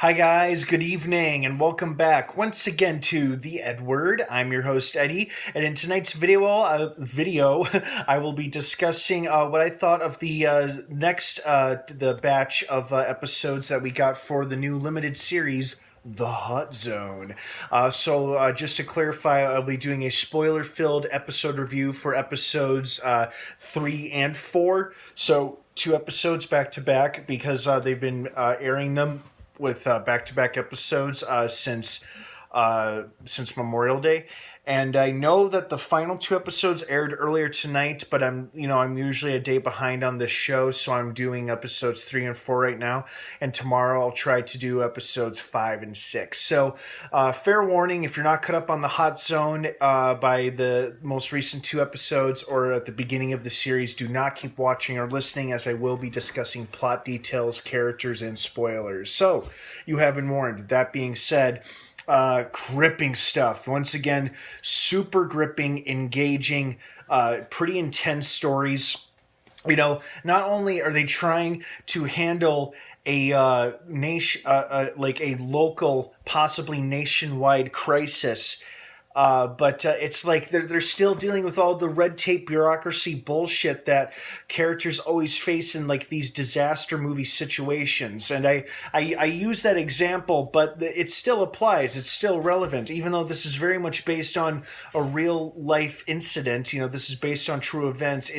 Hi guys, good evening, and welcome back once again to the EdWord. I'm your host Eddie, and in tonight's video, I will be discussing what I thought of the next the batch of episodes that we got for the new limited series, The Hot Zone. Just to clarify, I'll be doing a spoiler-filled episode review for episodes 3 and 4. So two episodes back to back because they've been airing them with back-to-back episodes since Memorial Day, and I know that the final two episodes aired earlier tonight. But I'm usually a day behind on this show, so I'm doing episodes 3 and 4 right now, and tomorrow I'll try to do episodes 5 and 6. So, fair warning: if you're not caught up on the Hot Zone by the most recent two episodes or at the beginning of the series, do not keep watching or listening, as I will be discussing plot details, characters, and spoilers. So, you have been warned. That being said, gripping stuff. Once again, super gripping, engaging, pretty intense stories. Not only are they trying to handle a like a local, possibly nationwide crisis, but it's like they're still dealing with all the red tape bureaucracy bullshit that characters always face in like these disaster movie situations. And I use that example, but it still applies. It's still relevant, even though this is very much based on a real life incident. This is based on true events.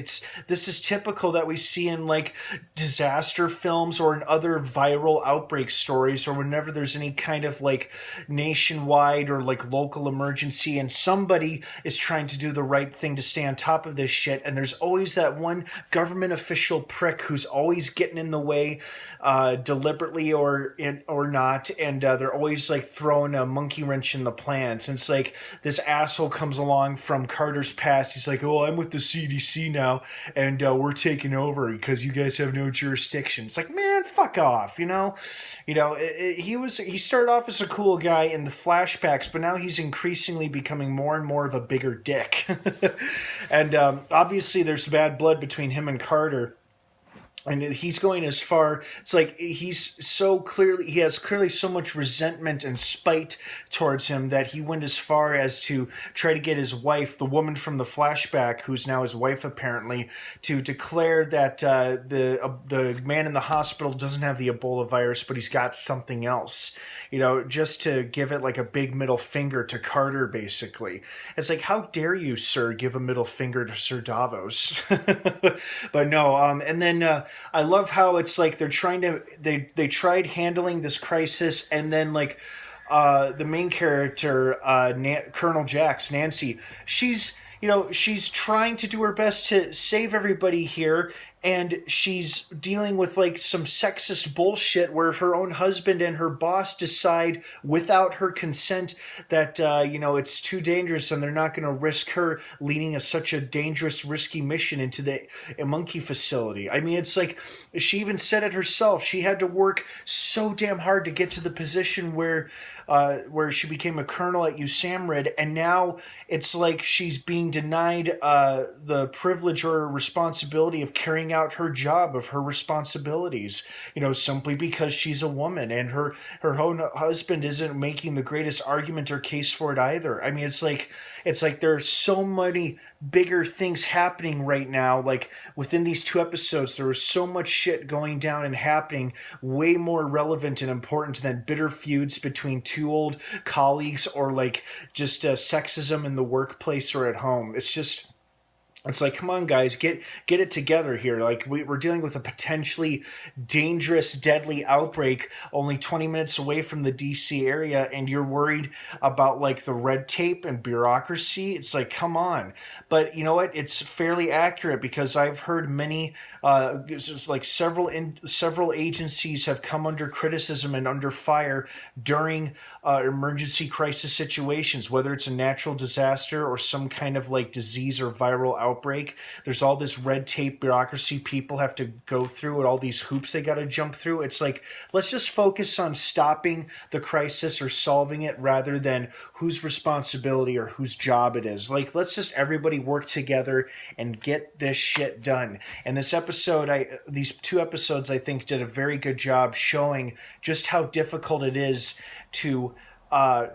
This is typical that we see in like disaster films or in other viral outbreak stories, or whenever there's any kind of like nationwide or like local emergency and somebody is trying to do the right thing to stay on top of this shit, and there's always that one government official prick who's always getting in the way, deliberately or not, and they're always like throwing a monkey wrench in the plans. And it's like this asshole comes along from Carter's past. He's like, "Oh, I'm with the CDC now, and we're taking over because you guys have no jurisdiction." It's like, man, fuck off. He started off as a cool guy in the flashbacks, but now he's increasingly becoming more and more of a bigger dick. And obviously there's bad blood between him and Carter. And he's going as far. It's like he has clearly so much resentment and spite towards him that he went as far as to try to get his wife, the woman from the flashback, who's now his wife apparently, to declare that the man in the hospital doesn't have the Ebola virus, but he's got something else. Just to give it like a big middle finger to Carter, basically. It's like, how dare you, sir, give a middle finger to Sir Davos? But no, and then I love how it's like they tried handling this crisis, and then like the main character, Colonel Jax, Nancy, she's trying to do her best to save everybody here, and she's dealing with like some sexist bullshit where her own husband and her boss decide without her consent that it's too dangerous, and they're not going to risk her leading such a dangerous, risky mission into the monkey facility. I mean, it's like she even said it herself. She had to work so damn hard to get to the position where she became a colonel at USAMRIID, and now it's like she's being denied the privilege or responsibility of carrying out her job, of her responsibilities, simply because she's a woman, and her own husband isn't making the greatest argument or case for it either. I mean, it's like there are so many bigger things happening right now. Like within these two episodes, there was so much shit going down and happening, way more relevant and important than bitter feuds between two old colleagues, or like just sexism in the workplace or at home. It's like, come on, guys, get it together here. Like, we're dealing with a potentially dangerous, deadly outbreak only 20 minutes away from the DC area, and you're worried about, like, the red tape and bureaucracy? It's like, come on. But you know what? It's fairly accurate, because I've heard many, several agencies have come under criticism and under fire during emergency crisis situations, whether it's a natural disaster or some kind of, like, disease or viral outbreak outbreak. There's all this red tape bureaucracy people have to go through and all these hoops they got to jump through. It's like, let's just focus on stopping the crisis or solving it rather than whose responsibility or whose job it is. Like, let's just everybody work together and get this shit done. And this episode, these 2 episodes, I think, did a very good job showing just how difficult it is to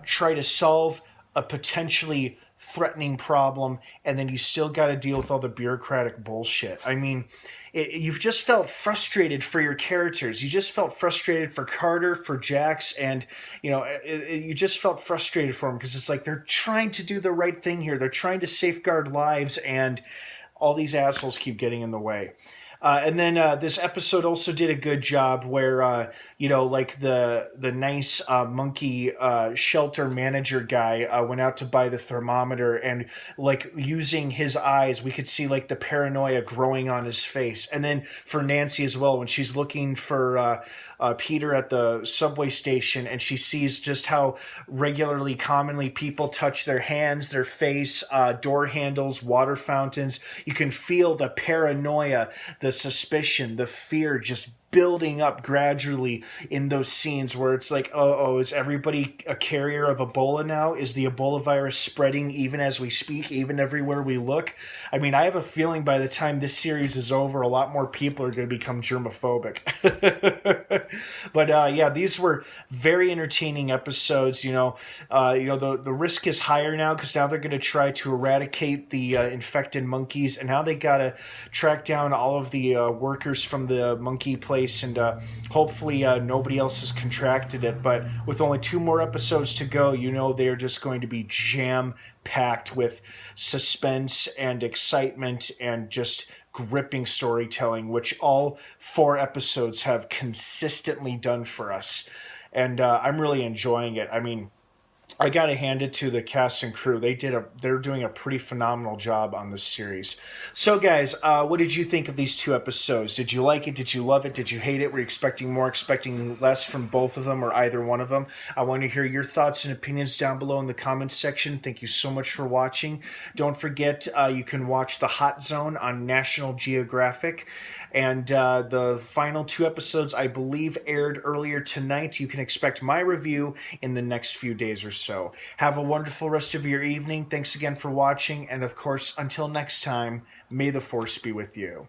try to solve a potentially threatening problem, and then you still got to deal with all the bureaucratic bullshit. I mean, you've just felt frustrated for your characters. You just felt frustrated for Carter, for Jax, and you just felt frustrated for them because it's like they're trying to do the right thing here. They're trying to safeguard lives, and all these assholes keep getting in the way. And then this episode also did a good job where, like the nice monkey shelter manager guy went out to buy the thermometer, and like using his eyes, we could see like the paranoia growing on his face. And then for Nancy as well, when she's looking for Peter at the subway station, and she sees just how commonly people touch their hands, their face, door handles, water fountains. You can feel the paranoia, the suspicion, the fear just building up gradually in those scenes where it's like, is everybody a carrier of Ebola now? Is the Ebola virus spreading even as we speak, even everywhere we look? I mean, I have a feeling by the time this series is over, a lot more people are going to become germophobic. But these were very entertaining episodes. The risk is higher now because now they're going to try to eradicate the infected monkeys, and now they got to track down all of the workers from the monkey place, and hopefully nobody else has contracted it. But with only 2 more episodes to go, they're just going to be jam-packed with suspense and excitement and just gripping storytelling, which all 4 episodes have consistently done for us. And I'm really enjoying it. I mean, I gotta hand it to the cast and crew. They're doing a pretty phenomenal job on this series. So guys, what did you think of these 2 episodes? Did you like it? Did you love it? Did you hate it? Were you expecting more, expecting less from both of them or either one of them? I want to hear your thoughts and opinions down below in the comments section. Thank you so much for watching. Don't forget, you can watch The Hot Zone on National Geographic. And the final 2 episodes, I believe, aired earlier tonight. You can expect my review in the next few days or so. Have a wonderful rest of your evening. Thanks again for watching. And of course, until next time, may the Force be with you.